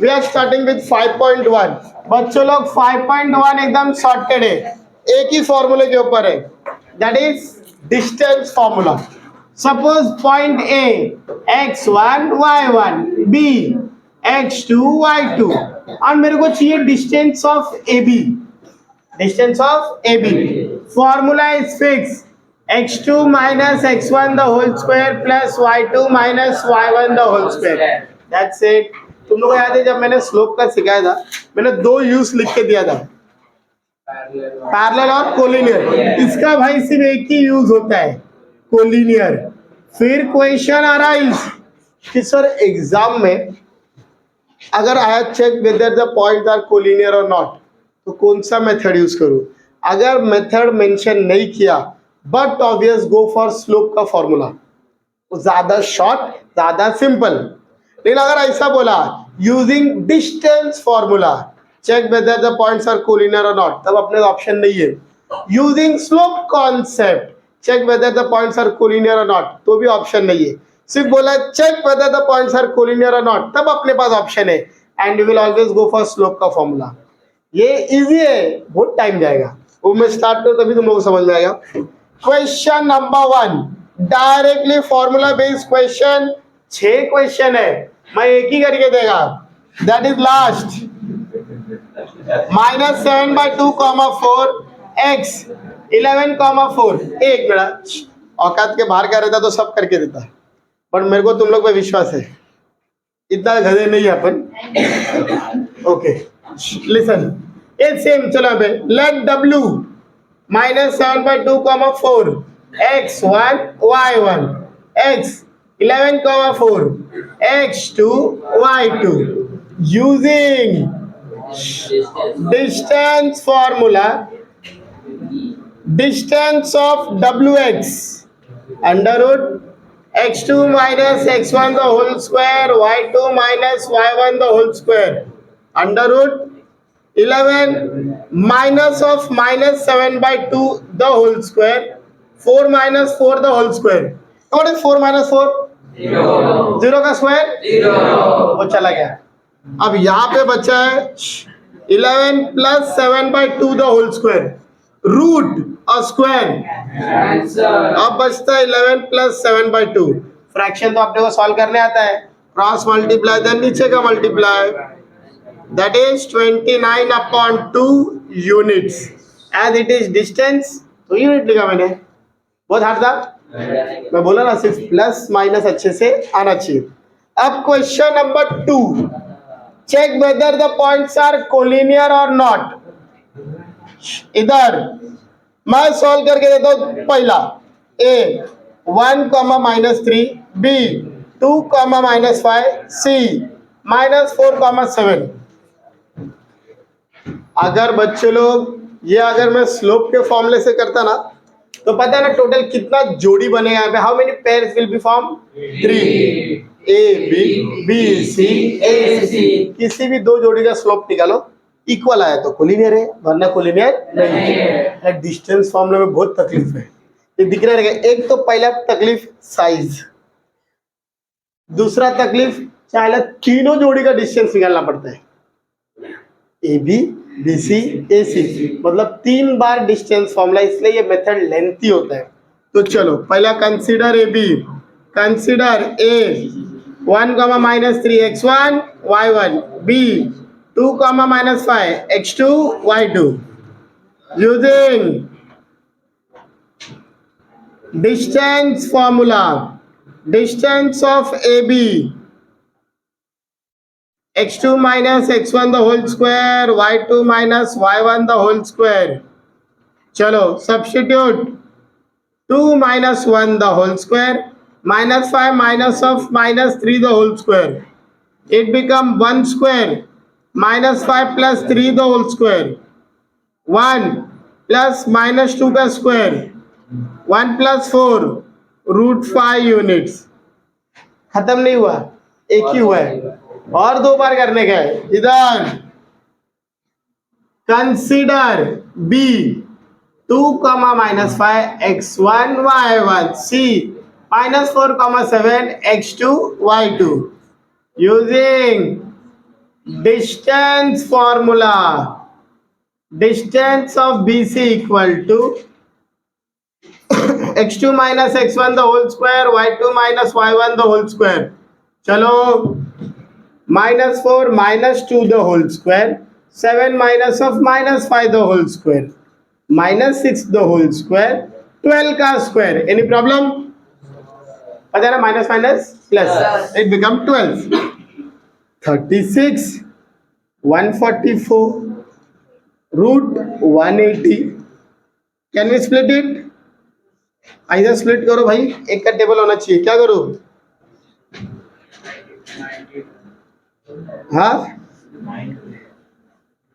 We are starting with 5.1। बच्चों लोग 5.1 एकदम सॉर्टेड है, एक ही फॉर्मूले के ऊपर है, that is distance formula. Suppose point A x1 y1, b x2 y2, और मेरे को चाहिए distance of A B. Distance of A B formula is fix, x2 minus x1 the whole square plus y2 minus y1 the whole square। That's it। तुम लोग को याद है जब मैंने स्लोप का सिखाया था, मैंने दो यूज लिख के दिया था, पैरेलल और कोलिनियर। इसका भाई सिर्फ एक ही यूज होता है, कोलिनियर। फिर क्वेश्चन अराइज कि सर एग्जाम में अगर I check whether the points are collinear और नॉट, तो कौन सा मेथड यूज करूं? अगर मेथड मेंशन नहीं किया, but obvious go for slope का फॉर्मूला, ज्यादा शॉर्ट, ज्यादा सिंपल। लेकिन अगर ऐसा बोला using distance formula check whether the points are collinear और नॉट, तब अपने ऑप्शन नहीं है। Using slope concept check whether the points are collinear और नॉट, तो भी ऑप्शन नहीं है। सिर्फ बोला check whether the points are collinear और नॉट, तब अपने पास ऑप्शन है, and you will always go for slope का फॉर्मूला। ये इजी है, बहुत टाइम जाएगा, वो मैं स्टार्ट करूं तभी तुम लोगों को समझ में आएगा। Question number 1 directly formula based question. 6 question है, मैं एक ही करके देगा, दैट इज लास्ट। -7/2, 4 x 11,4। एक मिनट, औकात के बाहर का रहता तो सब करके देता, बट मेरे को तुम लोग पे विश्वास है, इतना गधे नहीं है अपन। ओके लिसन, ये सेम चलो अबे, late w -7/2, 4 x1 y1 x 11,4 x2 y2 using distance formula, distance of wx under root x2 minus x1 the whole square y2 minus y1 the whole square under root 11 minus of -7/2 the whole square 4 minus 4 the whole square। what is 4 minus 4? 0 का square 0, वो चला गया। अब यहाँ पे बचा है 11 plus 7/2 the whole square, root और स्क्वायर, अब बचता है 11 plus 7/2। फ्रैक्शन तो आपने को सॉल्व करने आता है, क्रॉस मल्टीप्लाई देन नीचे का multiply, that is 29/2 units। as it is distance, तो यूनिट लिखा मैंने, बहुत हार्ड था, मैं बोला ना सिर्फ प्लस माइनस अच्छे से आना चाहिए। अब question number 2, check whether the points are collinear और नॉट। इधर मैं सॉल्व करके देता हूं, पहला a 1, -3, b 2, -5, c -4, 7। अगर बच्चे लोग ये अगर मैं स्लोप के फॉर्मूले से करता ना, तो पता है ना टोटल कितना जोड़ी बनेगा यहाँ पे, how many pairs will be form? 3, a b b c a c। किसी भी दो जोड़ी का स्लोप निकालो, इक्वल आया तो कोलिनियर है, वरना कोलिनियर नहीं है। डिस्टेंस फॉर्मूले में बहुत तकलीफ है, ये दिख रहा है। एक तो पहला तकलीफ साइज, दूसरा तकलीफ चाहे तीनों जोड़ी का डिस्टेंस निकालना पड़ता है, ए बी बी सी ए सी, मतलब 3 बार डिस्टेंस फॉर्मूला, इसलिए ये मेथड लेंथी होता है। तो चलो पहला consider A B, consider A 1, -3 x1 y1 b 2, -5 x2 y2 using distance formula, distance of AB x2 minus x1 the whole square y2 minus y1 the whole square। चलो substitute 2 minus 1 the whole square -5 minus of -3 the whole square, it become 1 square -5 plus 3 the whole square, 1 plus -2 का square 1 plus 4 √5 units. खत्म नहीं हुआ, एक ही हुआ है, और 2 बार करने का है। इधर consider B 2, -5 x1 y1 C -4, 7 x2 y2 using distance formula, distance of BC equal to x2 minus x1 the whole square, y2 minus y1 the whole square. चलो -4 minus 2 the whole square, 7 minus of -5 the whole square, -6 the whole square, 12 का square. Any problem? पता है ना, minus minus plus, it become 12. 36 144 root 180. Can we split it? इधर split करो भाई, एक का टेबल होना चाहिए. क्या करो? हाँ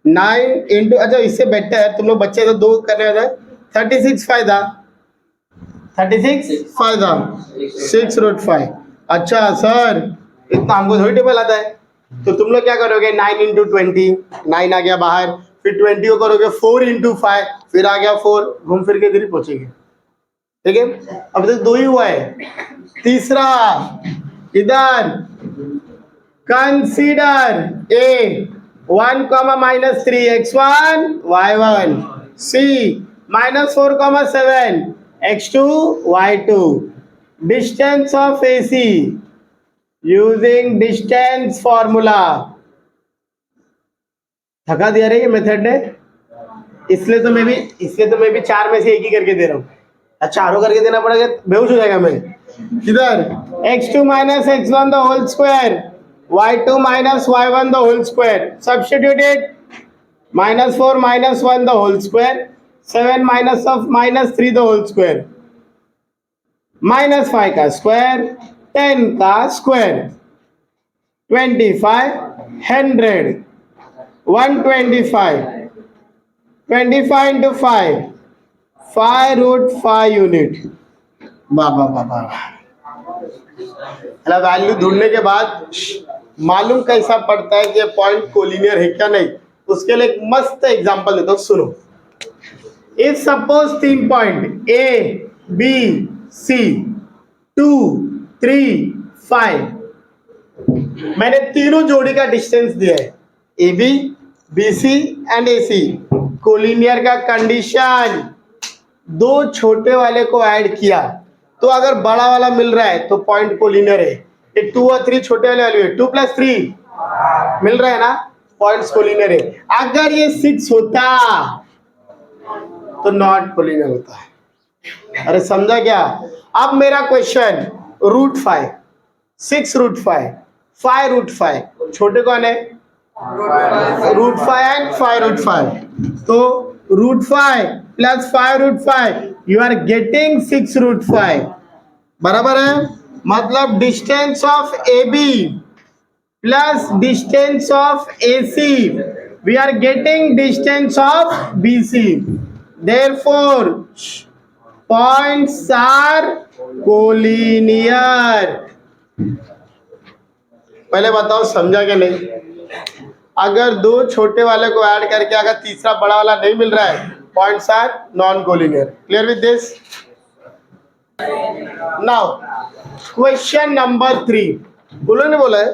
9 इंटू, अच्छा इससे बेटर है, तुम लोग बच्चे तो 2 करने वाले. 36 फायदा, 36 फायदा 6 रूट 5. अच्छा सर इतना हमको थोड़ी टेबल आता है. तो तुम लोग क्या करोगे, 9 इंटू 20, 9 आ गया बाहर, फिर 20 को करोगे 4 इंटू 5, फिर आ गया 4, घूम फिर के इधर ही पहुंचेंगे. ठीक है, अब तक 2 ही हुआ है. तीसरा इधर consider A 1 comma -3 x1 y1, c -4 7 x2 y2. Distance of AC using distance formula. थका दिया रे ये मेथड ने, इसलिए तो मैं भी 4 में से एक ही करके दे रहा हूँ. चारों करके देना पड़ेगा, बेहोश हो जाएगा मैं. किधर x2 minus x1 the whole square, y2 minus y1 the whole square. Substituted -4 minus 1 the whole square, 7 minus of -3 the whole square, -5 का स्क्वायर, 10 का स्क्वायर, 25 100 125, 25 into 5 5 root 5 यूनिट. बाबा बाबा, वैल्यू ढूंढने के बाद मालूम कैसा पड़ता है कि पॉइंट कोलिनियर है क्या नहीं. उसके लिए एक मस्त एग्जांपल देता हूं, सुनो. If suppose 3 point A B C 2 3 5, मैंने तीनों जोड़ी का डिस्टेंस दिया है, A B B C and A C. Collinear का कंडीशन, 2 छोटे वाले को ऐड किया तो अगर बड़ा वाला मिल रहा है तो पॉइंट कोलिनियर है. ये 2 और 3 छोटे वाले वैल्यू है, 2 + 3 मिल रहा है ना, पॉइंट्स कोलिनियर है. अगर ये 6 होता तो नॉट कोलिनियर होता है. अरे समझा क्या? अब मेरा क्वेश्चन, रूट 5 6 रूट 5 5 रूट 5, छोटे कौन है? Root 5 and 5 root 5. तो root 5 plus 5 root 5, you are getting 6 root 5. बराबर है, मतलब distance of A B plus distance of A C, we are getting distance of B C. Therefore points are collinear. पहले बताओ समझा क्या नहीं? अगर 2 छोटे वाले को ऐड करके अगर तीसरा बड़ा वाला नहीं मिल रहा है, points are non collinear. Clear with this? Now question number 3, बोलो ने बोला है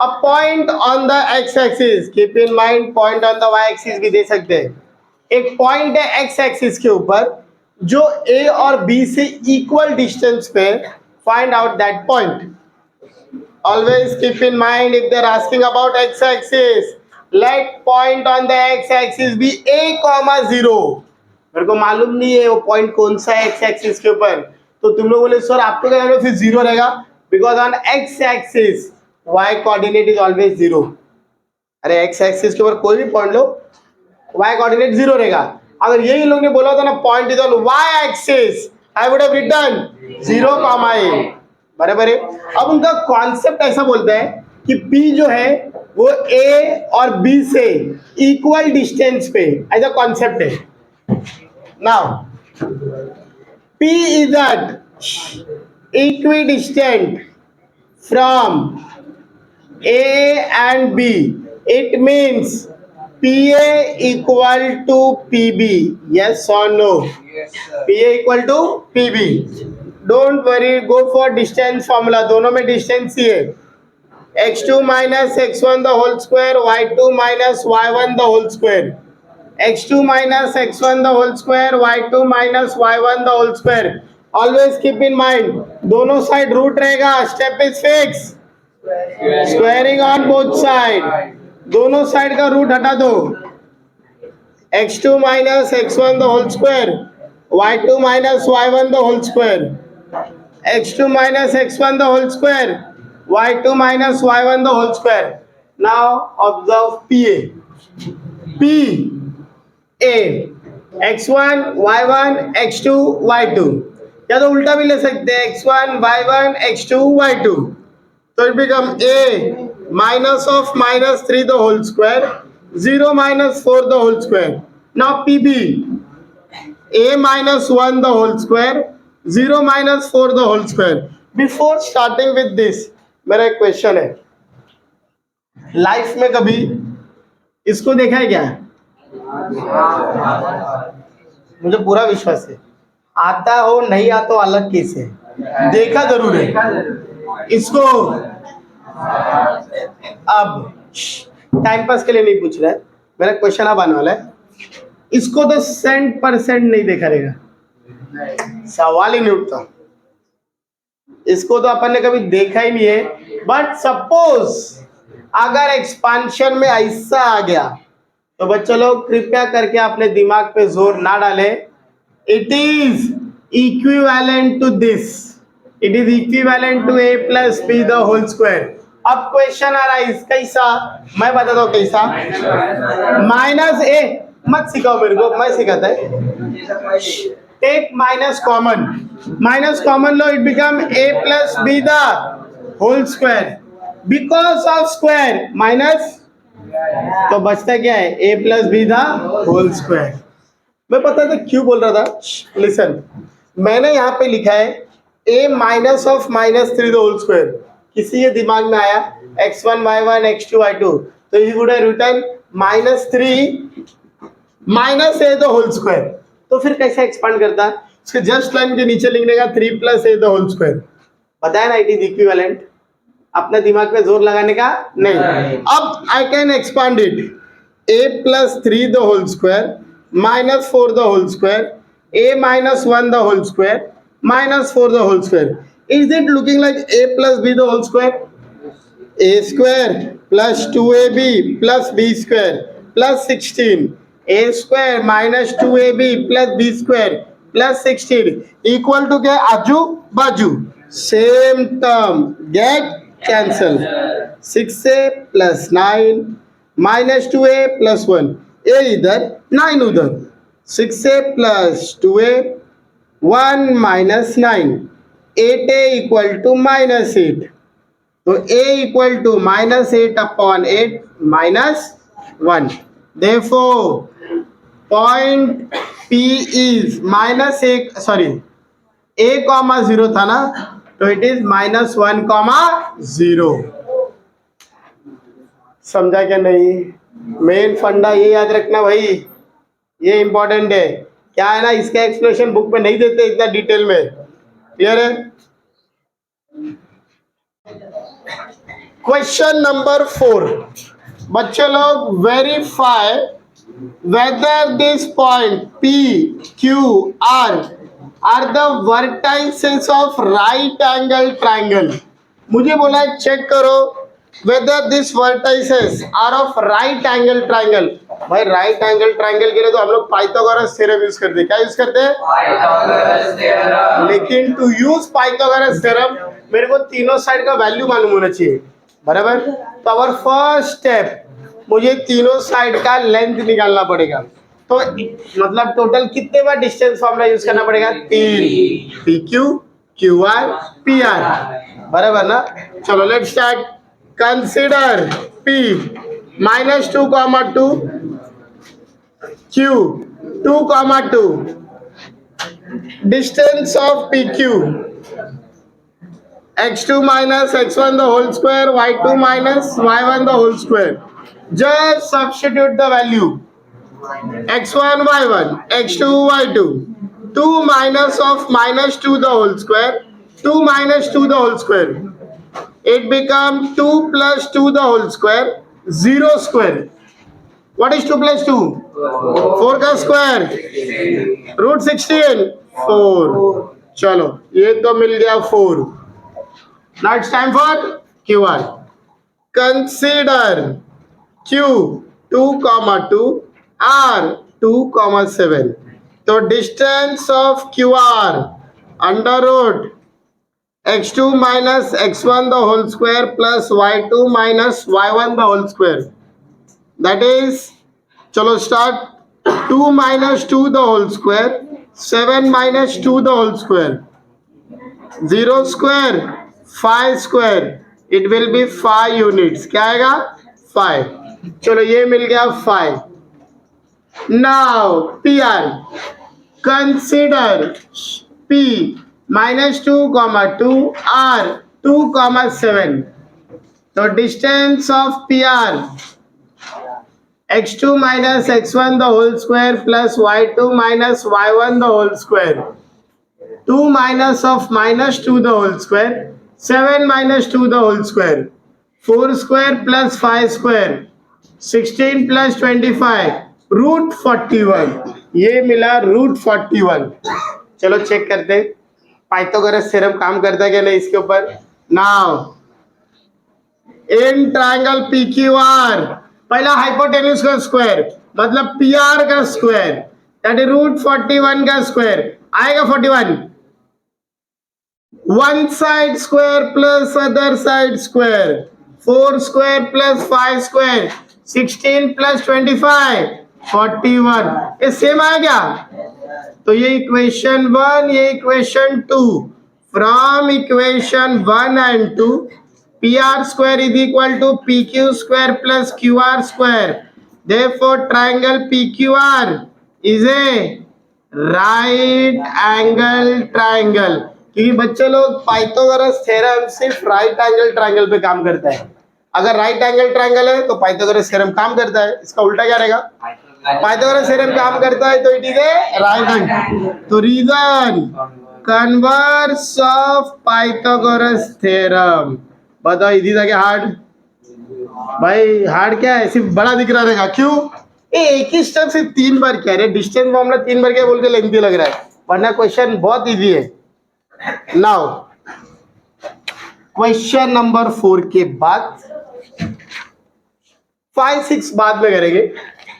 a point on the X axis. Keep in mind point on the Y axis भी दे सकते हैं. एक पॉइंट है एक्स एक्सिस के ऊपर जो ए और बी से इक्वल डिस्टेंस पे, find out that point. Always keep in mind, if they're asking about x-axis, let point on the x-axis be a, 0. मेरे को मालूम नहीं है वो पॉइंट कौन सा है एक्स एक्सिस के ऊपर, तो तुम लोग बोले सर आपको क्या लगा फिर 0 रहेगा, because on x axis y coordinate is always 0. अरे एक्स एक्सिस के ऊपर कोई भी पॉइंट लो, y कोऑर्डिनेट 0 रहेगा. अगर यही लोग ने बोला था ना point is on y axis, I would have written 0, a. बराबर है. अब उनका कॉन्सेप्ट ऐसा बोलता है कि P जो है वो A और B से इक्वल डिस्टेंस पे, ऐसा कॉन्सेप्ट है. Now P is at equidistant from A and B. It means PA equal to PB. Yes or no? Yes, sir. PA equal to PB. Don't worry, go for distance formula. दोनों में distance ही है. x2 minus x1 the whole square, y2 minus y1 the whole square, x2 minus x1 the whole square, y2 minus y1 the whole square. Always keep in mind, दोनों side root रहेगा, step is fix, squaring on both side, दोनों side का root हटा दो, x2 minus x1 the whole square, y2 minus y1 the whole square, x2 minus x1 the whole square, y2 minus y1 the whole square. Now observe PA. PA x1 y1 x2 y2, या तो उल्टा भी ले सकते हैं, x1 y1 x2 y2. So it become a minus of minus 3 the whole square, 0 minus 4 the whole square. Now PB a minus 1 the whole square, 0 minus 4 the whole square. Before starting with this, मेरा एक question है, life में कभी इसको देखा है क्या? मुझे पूरा विश्वास है, आता हो नहीं आता हो अलग केस है, देखा जरूर है इसको. अब टाइम पास के लिए नहीं पूछ रहा है, मेरा क्वेश्चन अब आने वाला है. इसको तो 100% नहीं देखा रहेगा, सवाल ही नहीं उठता. इसको तो अपन ने कभी देखा ही नहीं है. बट सपोज अगर एक्सपांशन में ऐसा आ गया तो बच्चों लोग कृपया करके अपने दिमाग पे जोर ना डाले. It is equivalent to this, it is equivalent to a plus B the whole square. अब क्वेश्चन आ रहा है इसका कैसा, मैं बताता हूँ कैसा. माइनस ए मत सिखाओ मेरे को, मैं सिखाता है. Take minus common, minus common लो, it become a plus B the whole square. Because of square minus, तो बचता क्या है, a plus B the whole square. मैं पता था क्यों बोल रहा था. लिसन, मैंने यहाँ पे लिखा है a minus of minus 3 the whole square. किसी के दिमाग में आया x1 y1 x2 y2, तो ही would have written minus 3 minus a the whole square. तो फिर कैसे एक्सपांड करता, इसके जस्ट लाइन के नीचे लिखने का 3 plus a the whole square. बताया ना, इट इज इक्विवेलेंट. अपने दिमाग पे जोर लगाने का नहीं. अब I can expand it, a plus 3 the whole square minus 4 the whole square, a minus 1 the whole square minus 4 the whole square. Is it looking like a plus b the whole square? A square plus 2ab plus b square plus 16. A square minus 2ab plus b square plus 16 equal to क्या, आजू बाजू same term, get cancel. 6a plus 9 minus 2a plus 1. a इधर 9 उधर, 6a plus 2a 1 minus 9, 8a equal to minus 8. तो a equal to minus 8 upon 8 minus 1. Therefore, point P is minus a, sorry, a comma 0 था ना, तो it is minus 1 comma 0. समझा क्या नहीं? Main फंडा ये याद रखना भाई, ये इंपॉर्टेंट है. क्या है ना, इसका एक्सप्लेनेशन बुक में नहीं देते इतना डिटेल में. क्लियर है? क्वेश्चन नंबर 4, बच्चे लोग verify whether this point P Q R are the vertices of right angle triangle. मुझे बोला है चेक करो whether this vertices are of right angle triangle. भाई राइट एंगल ट्राइंगल के लिए तो हम लोग पाइथागोरस थ्योरम यूज करते हैं. क्या यूज करते हैं? Pythagoras theorem. लेकिन टू यूज पाइथागोरस थ्योरम मेरे को तीनों साइड का वैल्यू मालूम होना चाहिए, बराबर. तो आवर फर्स्ट स्टेप, मुझे तीनों साइड का लेंथ निकालना पड़ेगा. तो मतलब टोटल कितने बार डिस्टेंस फॉर्मूला यूज करना पड़ेगा? 3. P Q Q R P R, बराबर ना. चलो let's start. Consider P minus 2 comma 2, Q 2 comma 2. Distance of PQ, x2 minus x1 the whole square, y2 minus y1 the whole square. Just substitute the value. x1 y1, x2 y2. 2 minus of minus 2 the whole square, 2 minus 2 the whole square. it become 2 plus 2 the whole square, 0 square. What is 2 plus 2? 4 का square, root 16, 4. चलो ये तो मिल गया 4. Now it's time for QR. Consider Q 2, 2, R 2, 7. So distance of QR under root x2 minus x1 the whole square plus y2 minus y1 the whole square. That is, chalo start, 2 minus 2 the whole square, 7 minus 2 the whole square, 0 square, 5 square. It will be 5 units. क्या आएगा? 5. चलो ये मिल गया 5. Now PR. Consider P minus 2, 2, R 2, 7. So distance of PR x2 minus x1 the whole square plus y2 minus y1 the whole square. 2 minus of minus 2 the whole square, 7 minus 2 the whole square, 4 square plus 5 square, 16 plus 25, root 41. ये मिला root 41. चलो check करते हैं Pythagoras theorem काम करता है क्या नहीं इसके ऊपर. नाउ इन ट्रायंगल PQR पहला हाइपोटेन्यूज का स्क्वायर मतलब PR का स्क्वायर दैट इज रूट 41 का स्क्वायर आएगा 41. One side square plus other side square, 4 square plus 5 square, 16 plus 25, 41. ये सेम आएगा. तो ये इक्वेशन 1, ये equation 2. From equation 1 and 2 PR square is equal to PQ square plus QR square. Therefore, triangle PQR is a right angle triangle. क्योंकि बच्चे लोग Pythagoras theorem सिर्फ right angle triangle पे काम करता है. अगर राइट एंगल ट्रायंगल है तो पाइथागोरस थ्योरम काम करता है. इसका उल्टा क्या रहेगा? पाइथागोरस थ्योरम काम करता है तो it is a right angle. तो reason converse of Pythagoras theorem. बताओ इजी था क्या हार्ड? भाई हार्ड क्या है, सिर्फ बड़ा दिख रहा रहेगा. क्यों? एक ही स्टेप से 3 बार क्या है, डिस्टेंस मामला 3 बार क्या बोल के लेंथी लग रहा है, वरना क्वेश्चन बहुत इजी है. नाउ क्वेश्चन नंबर 4 के बाद 5, 6 बाद में करेंगे.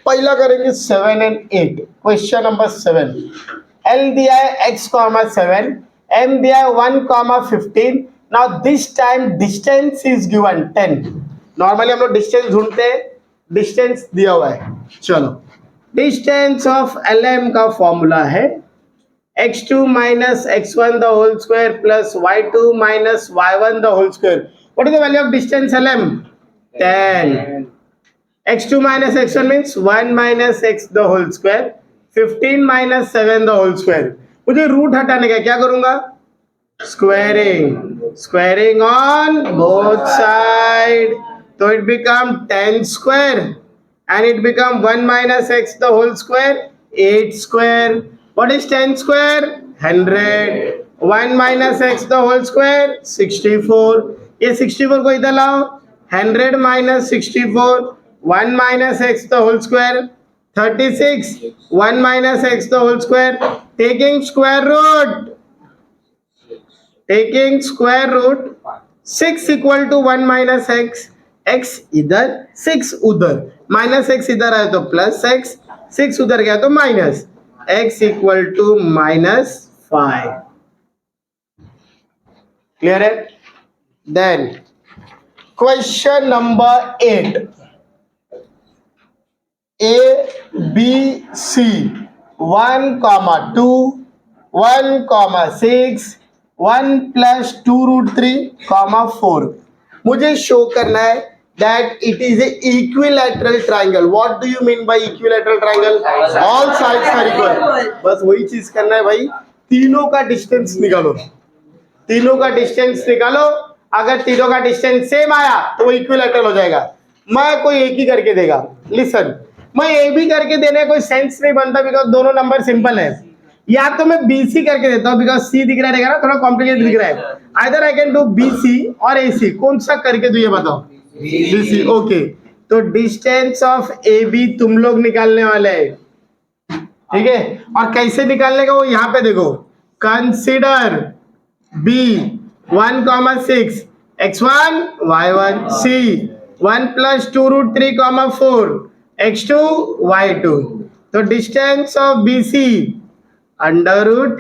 पहला करेंगे 7 एंड 8. Question number 7. L दिया है x, 7, M दिया है 1, 15. Now this time distance is given 10. Normally हम लोग डिस्टेंस ढूंढते हैं, डिस्टेंस दिया हुआ है. चलो डिस्टेंस ऑफ LM का फॉर्मूला है x2 minus x1 the whole square plus y2 minus y1 the whole square. What is the value of distance LM? 10. x2 minus x1 means 1 minus x the whole square, 15 minus 7 the whole square. मुझे root हटाने का क्या करूंगा? Squaring on both side. So it become 10 square and it become 1 minus x the whole square, 8 square. What is 10 square? 100. 1 minus x the whole square, 64. ये 64 को इधर लाओ. 100 minus 64, 1 minus x the whole square, 36. 1 minus x the whole square. Taking square root. 6 equal to 1 minus x. x इधर 6 उधर, minus x इधर आया तो plus x, 6 उधर गया तो minus x equal to -5. Clear है? Then question number 8. A B C 1, 2, 1, 6, 1 plus 2 root 3, 4. मुझे शो करना है that it is a equilateral triangle. What do you mean by equilateral triangle? All sides are equal. बस वही चीज करना है भाई. तीनों का डिस्टेंस निकालो, तीनों का डिस्टेंस निकालो. अगर तीनों का डिस्टेंस सेम आया तो वो इक्विलैटरल हो जाएगा. मैं कोई एक ही करके देगा. लिसन, मैं ए भी करके देने कोई सेंस नहीं बनता बिकॉज दोनों नंबर सिंपल है. या तो मैं BC करके देता हूँ बिकॉज C दिख रहा रहेगा ना, थोड़ा कॉम्प्लिकेटेड दिख रहा है. Either I can do BC और AC. कौन सा करके दू ये बताओ. BC. ओके, तो डिस्टेंस ऑफ AB तुम लोग निकालने वाले हैं, ठीक है. और कैसे निकालने का वो यहाँ पे देखो. Consider B 1,6 x1 y1 C 1 plus 2 root 3 comma 4 x2 y2. तो distance of BC under root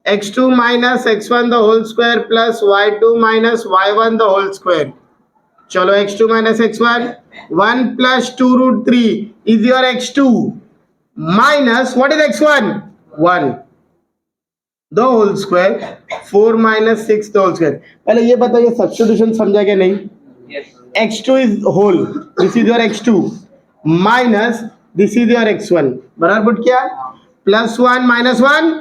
x2 minus x1 the whole square plus y2 minus y1 the whole square. चलो x2 minus x1 1 plus 2 root 3 is your x2 minus what is x1 1 the whole square 4 minus 6 the whole square. पहले ये बताइए substitution समझा क्या नहीं. x2 is whole, this is your x2 minus this is your x1. बराबर put किया. Plus 1 minus 1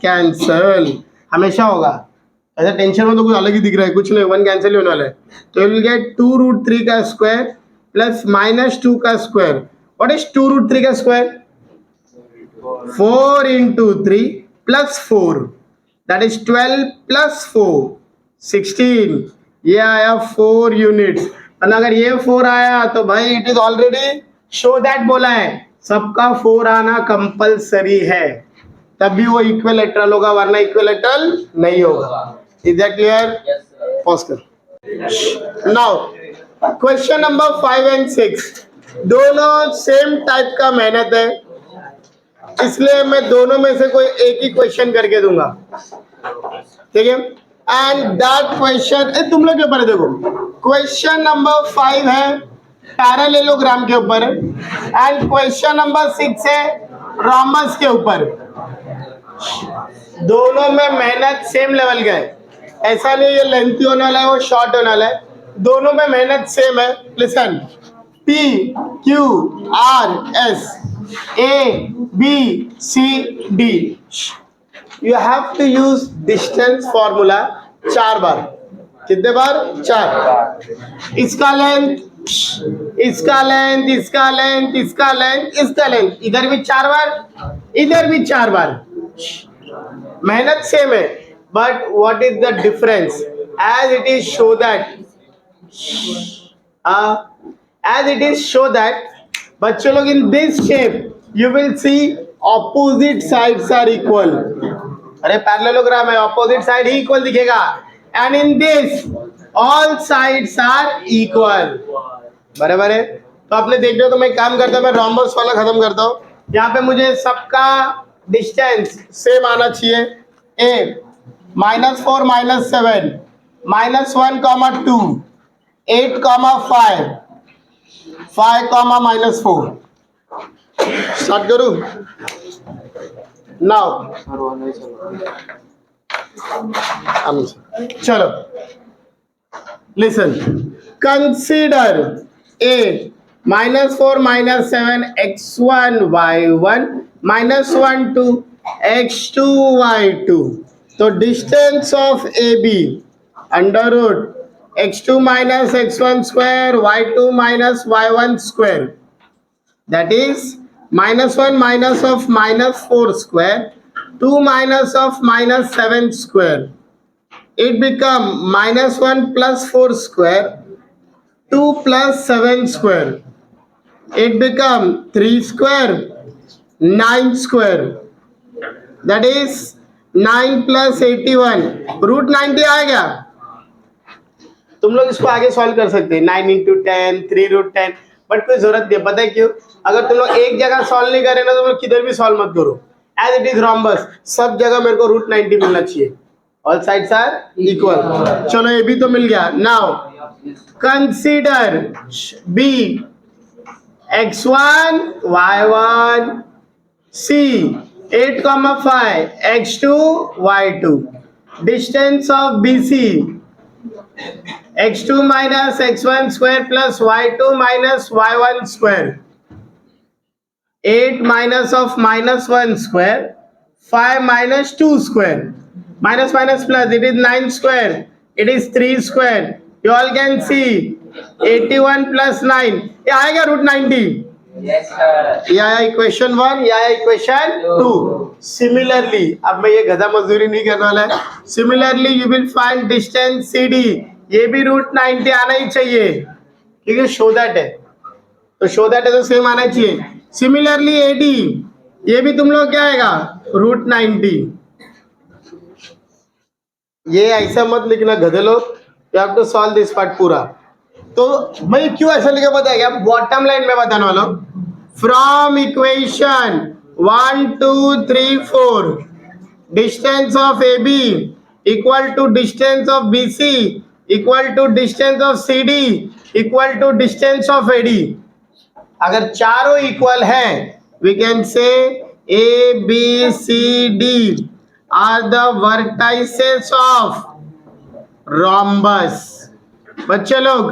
cancel. हमेशा होगा ऐसा. टेंशन में तो कुछ अलग ही दिख रहा है. कुछ नहीं, 1 कैंसिल होने वाला है. तो यू विल गेट 2 रूट 3 का स्क्वायर प्लस माइनस 2 का स्क्वायर. व्हाट इज 2 रूट 3 का square? 4 into 3 plus 4, that is 12 plus 4 16. ये आया 4 यूनिट्स. और अगर ये 4 आया तो भाई it is already show that बोला है सबका 4 आना कंपलसरी है, तभी वो इक्विलेटरल होगा, वरना इक्विलेटरल नहीं होगा. Is that clear? पॉज कर. नाउ क्वेश्चन नंबर 5 and 6 दोनों सेम टाइप का मेहनत है, इसलिए मैं दोनों में से कोई एक ही क्वेश्चन करके दूंगा, ठीक है. एंड दैट क्वेश्चन तुम लोग के ऊपर है. देखो क्वेश्चन नंबर 5 है पैरेललोग्राम के ऊपर एंड क्वेश्चन नंबर 6 है रोम्बस के ऊपर. दोनों में मेहनत सेम लेवल का है. ऐसा नहीं ये लेंथी होने वाला है वो शॉर्ट होने वाला है. दोनों में मेहनत सेम है. Listen. P Q R S A B C D. You have to use distance formula 4 बार. कितने बार? 4. इसका लेंथ, इसका लेंथ, इसका लेंथ, इसका लेंथ, इसका लेंथ. इधर भी 4 बार, इधर भी 4 बार. मेहनत सेम है, but what is the difference? As it is show that बच्चों लोग in this shape you will see opposite sides are equal. अरे पैरेललोग्राम है, ऑपोजिट साइड ही इक्वल दिखेगा. And in this all sides are equal. बराबर है. तो आपने देख रहे हो. तो मैं काम करता हूँ, मैं रोम्बस वाला खत्म करता हूँ. यहाँ पे मुझे सबका डिस्टेंस सेम आना चाहिए. ए -4 -7 -1 -2 8 5 5 -4. स्टार्ट करूँ नाउ. चलो listen. Consider A -4 -7 x1 y1 -1 2 x2 y2. तो distance of AB under root x2 minus x1 square y2 minus y1 square, that is -1 minus of -4 square 2 minus of -7 square. It become -1 plus 4 square 2 plus 7 square. It become 3 square 9 square. That is 9 plus 81 root 90 आएगा. तुम लोग इसको आगे solve कर सकते हैं 9 into 10 3 root 10, but कोई जरूरत नहीं. पता है क्यों? अगर तुम लोग एक जगह सॉल्व नहीं करे ना, तुम लोग किधर भी सॉल्व मत करो. एज इट इज रोम्बस सब जगह मेरे को रूट 90 मिलना चाहिए. All sides are equal. चलो ये भी तो मिल गया. Now consider B x1 y1 C 8 5 x2 y2. Distance of BC x2 minus x1 square plus y2 minus y1 square. 8 minus of -1 square 5 minus 2 square. Minus minus plus, it is 9 square, it is 3 square. You all can see 81 plus 9 ये आएगा root 90. Yes, sir. ये आया equation 1, ये आया equation 2. Similarly, अब मैं ये गधा मजदूरी नहीं करने वाला है. Similarly you will find distance CD. ये भी रूट 90 आना ही चाहिए क्योंकि शो दैट है, तो शो दैट है तो सेम आना चाहिए. सिमिलरली AD, ये भी तुम लोग क्या आएगा, रूट 90. ये ऐसा मत लिखना गधे लोग, you have to solve this part पूरा. तो मैं क्यों ऐसा लिखा पता है क्या, बॉटम लाइन में बताने वाला हूँ. From equation 1 2 3 4 distance of AB equal to distance of BC equal to distance of CD equal to distance of AD. अगर चारों इक्वल हैं, we can say ABCD are the vertices of rhombus. बच्चे लोग,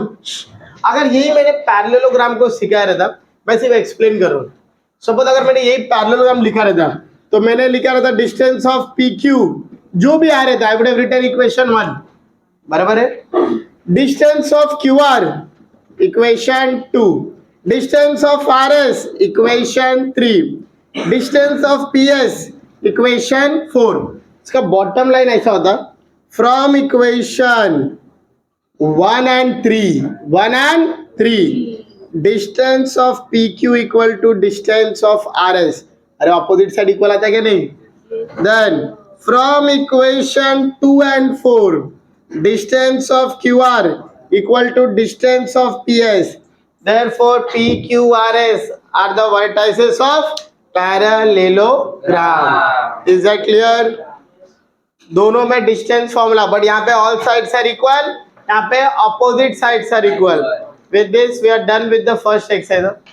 अगर यही मैंने पैरेललोग्राम को सिखाया रहता, मैं सिर्फ एक्सप्लेन कर रहा हूँ. सपोज अगर मैंने यही पैरेललोग्राम लिखा रहता, तो मैंने लिखा रहता डिस्टेंस ऑफ PQ, जो भी आ रहता I would have written equation 1. बराबर है. Distance of QR equation 2, distance of RS equation 3, distance of PS equation 4. इसका बॉटम लाइन ऐसा होता, from equation 1 and 3 distance of PQ equal to distance of RS. अरे ऑपोजिट साइड इक्वल आता है क्या नहीं. Then from equation 2 and 4 distance of QR equal to distance of PS. Therefore PQRS are the vertices of parallelogram. Is that clear? दोनों में distance formula, but यहाँ पे all sides are equal, यहाँ पे opposite sides are equal. With this we are done with the first exercise.